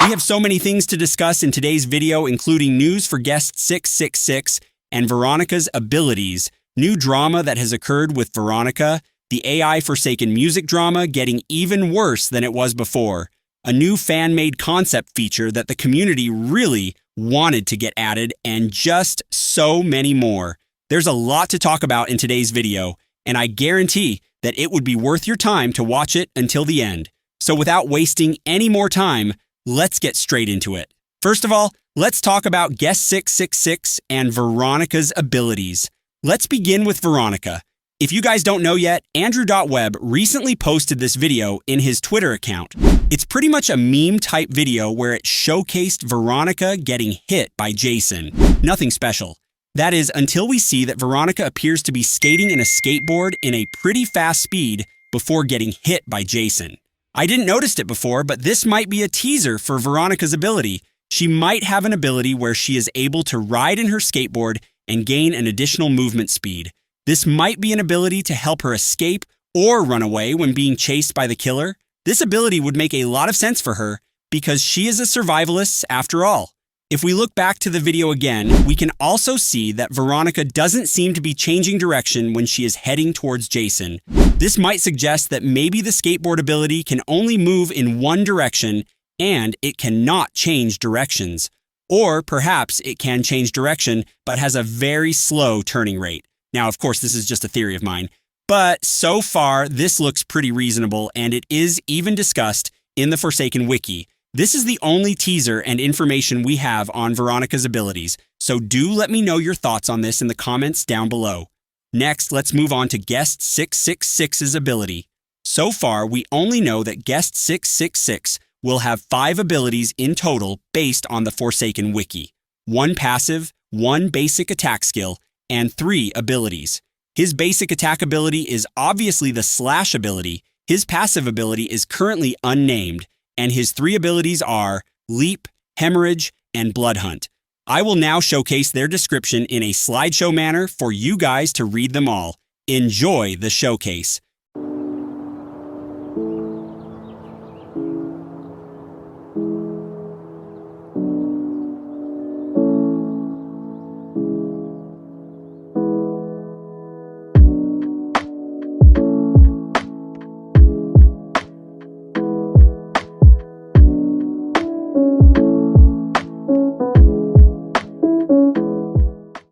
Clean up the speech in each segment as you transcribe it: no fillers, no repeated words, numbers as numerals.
We have so many things to discuss in today's video, including news for guest 666 and Veeronica's abilities, new drama that has occurred with Veeronica, the AI-forsaken music drama getting even worse than it was before, a new fan-made concept feature that the community really wanted to get added, and just so many more. There's a lot to talk about in today's video, and I guarantee that it would be worth your time to watch it until the end. So without wasting any more time, let's get straight into it. First of all, let's talk about guest 666 and Veeronica's abilities. Let's begin with Veeronica. If you guys don't know yet, Andrew.web recently posted this video in his Twitter account. It's pretty much a meme-type video where it showcased Veeronica getting hit by Jason. Nothing special. That is, until we see that Veeronica appears to be skating in a skateboard in a pretty fast speed before getting hit by Jason. I didn't notice it before, but this might be a teaser for Veeronica's ability. She might have an ability where she is able to ride in her skateboard and gain an additional movement speed. This might be an ability to help her escape or run away when being chased by the killer. This ability would make a lot of sense for her because she is a survivalist after all. If we look back to the video again, we can also see that Veeronica doesn't seem to be changing direction when she is heading towards Jason. This might suggest that maybe the skateboard ability can only move in one direction and it cannot change directions. Or perhaps it can change direction but has a very slow turning rate. Now, of course, this is just a theory of mine, but so far this looks pretty reasonable, and it is even discussed in the Forsaken Wiki. This is the only teaser and information we have on Veeronica's abilities, so do let me know your thoughts on this in the comments down below. Next, let's move on to guest 666's ability. So far, we only know that guest 666 will have 5 abilities in total based on the Forsaken Wiki. 1 passive, 1 basic attack skill, and 3 abilities. His basic attack ability is obviously the slash ability. His passive ability is currently unnamed, and his 3 abilities are Leap, Hemorrhage, and Blood Hunt. I will now showcase their description in a slideshow manner for you guys to read them all. Enjoy the showcase.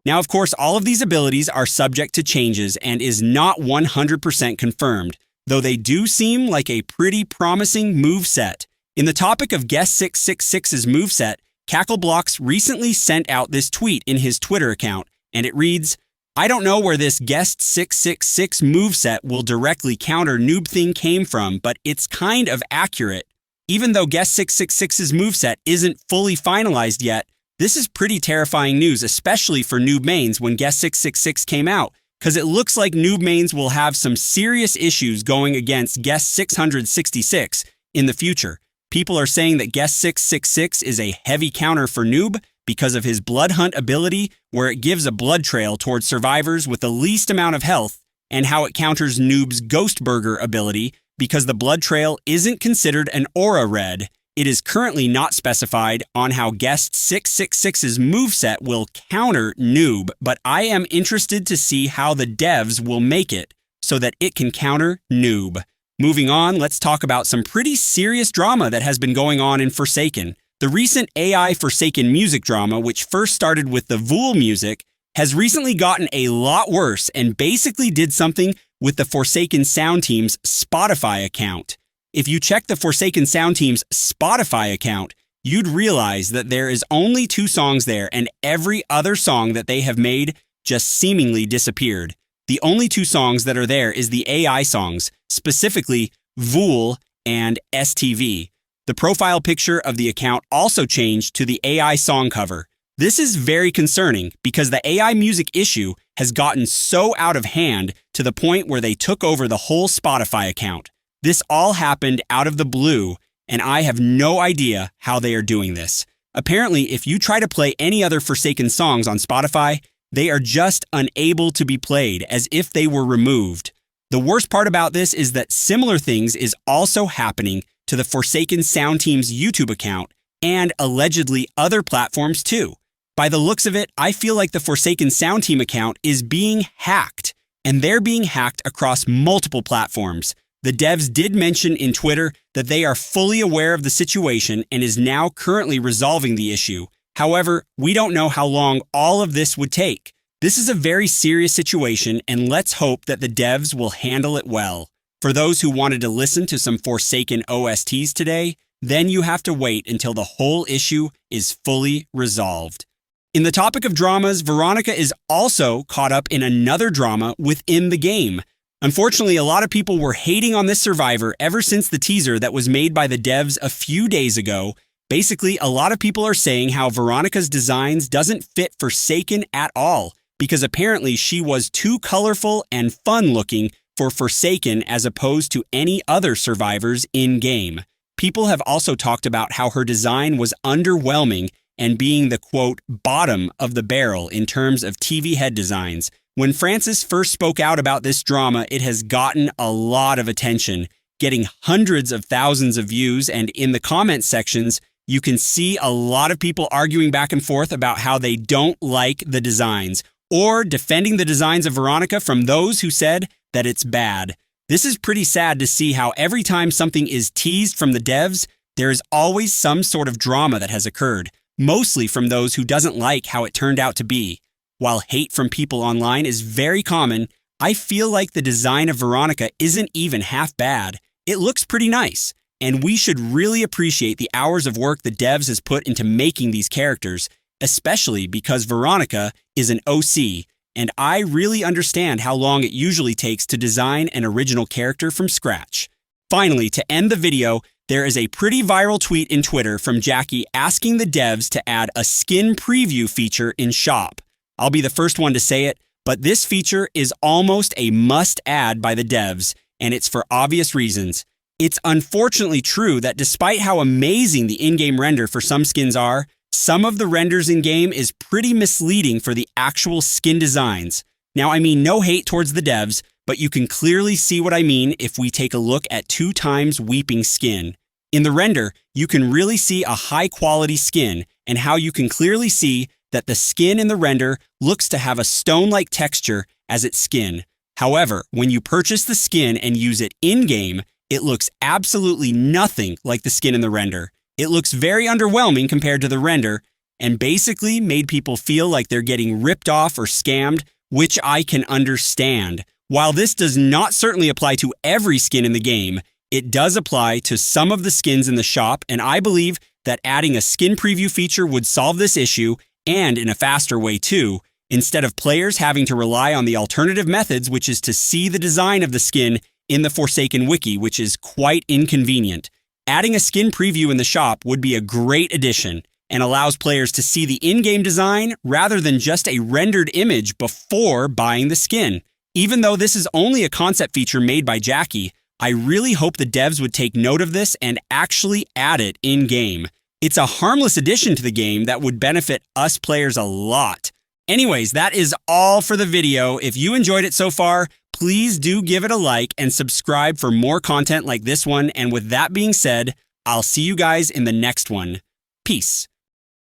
Now, of course, all of these abilities are subject to changes and is not 100% confirmed, though they do seem like a pretty promising moveset. In the topic of guest 666's moveset, Cackleblox recently sent out this tweet in his Twitter account, and it reads, "I don't know where this guest 666 moveset will directly counter Noob thing came from, but it's kind of accurate. Even though guest 666's moveset isn't fully finalized yet, this is pretty terrifying news, especially for Noob mains when guest 666 came out, because it looks like Noob mains will have some serious issues going against guest 666 in the future. People are saying that guest 666 is a heavy counter for Noob because of his Blood Hunt ability, where it gives a blood trail towards survivors with the least amount of health, and how it counters Noob's Ghost Burger ability because the blood trail isn't considered an aura red. It is currently not specified on how guest 666's moveset will counter Noob, but I am interested to see how the devs will make it so that it can counter Noob. Moving on, let's talk about some pretty serious drama that has been going on in Forsaken. The recent AI-forsaken music drama, which first started with the Vool music, has recently gotten a lot worse and basically did something with the Forsaken Sound Team's Spotify account. If you check the Forsaken Sound Team's Spotify account, you'd realize that there is only 2 songs there, and every other song that they have made just seemingly disappeared. The only 2 songs that are there is the AI songs, specifically Vool and STV. The profile picture of the account also changed to the AI song cover. This is very concerning because the AI music issue has gotten so out of hand to the point where they took over the whole Spotify account. This all happened out of the blue, and I have no idea how they are doing this. Apparently, if you try to play any other Forsaken songs on Spotify, they are just unable to be played, as if they were removed. The worst part about this is that similar things is also happening to the Forsaken Sound Team's YouTube account, and allegedly other platforms too. By the looks of it, I feel like the Forsaken Sound Team account is being hacked, and they're being hacked across multiple platforms. The devs did mention in Twitter that they are fully aware of the situation and is now currently resolving the issue. However, we don't know how long all of this would take. This is a very serious situation, and let's hope that the devs will handle it well. For those who wanted to listen to some Forsaken OSTs today, then you have to wait until the whole issue is fully resolved. In the topic of dramas, Veeronica is also caught up in another drama within the game. Unfortunately, a lot of people were hating on this survivor ever since the teaser that was made by the devs a few days ago. Basically, a lot of people are saying how Veeronica's designs doesn't fit Forsaken at all, because apparently she was too colorful and fun-looking for Forsaken as opposed to any other survivors in-game. People have also talked about how her design was underwhelming and being the, quote, bottom of the barrel in terms of TV head designs. When Francis first spoke out about this drama, it has gotten a lot of attention, getting hundreds of thousands of views, and in the comment sections, you can see a lot of people arguing back and forth about how they don't like the designs, or defending the designs of Veeronica from those who said that it's bad. This is pretty sad to see how every time something is teased from the devs, there is always some sort of drama that has occurred, mostly from those who doesn't like how it turned out to be. While hate from people online is very common, I feel like the design of Veeronica isn't even half bad. It looks pretty nice, and we should really appreciate the hours of work the devs has put into making these characters, especially because Veeronica is an OC, and I really understand how long it usually takes to design an original character from scratch. Finally, to end the video, there is a pretty viral tweet in Twitter from Jackie asking the devs to add a skin preview feature in shop. I'll be the first one to say it, but this feature is almost a must-add by the devs, and it's for obvious reasons. It's unfortunately true that despite how amazing the in-game render for some skins are, some of the renders in-game is pretty misleading for the actual skin designs. Now, I mean no hate towards the devs, but you can clearly see what I mean if we take a look at 2x Weeping skin. In the render, you can really see a high-quality skin, and how you can clearly see that the skin in the render looks to have a stone-like texture as its skin. However, when you purchase the skin and use it in-game, it looks absolutely nothing like the skin in the render. It looks very underwhelming compared to the render, and basically made people feel like they're getting ripped off or scammed, which I can understand. While this does not certainly apply to every skin in the game, it does apply to some of the skins in the shop, and I believe that adding a skin preview feature would solve this issue, and in a faster way too, instead of players having to rely on the alternative methods, which is to see the design of the skin in the Forsaken wiki, which is quite inconvenient. Adding a skin preview in the shop would be a great addition and allows players to see the in-game design rather than just a rendered image before buying the skin. Even though this is only a concept feature made by Jackie, I really hope the devs would take note of this and actually add it in-game. It's a harmless addition to the game that would benefit us players a lot. Anyways, that is all for the video. If you enjoyed it so far, please do give it a like and subscribe for more content like this one. And with that being said, I'll see you guys in the next one. Peace.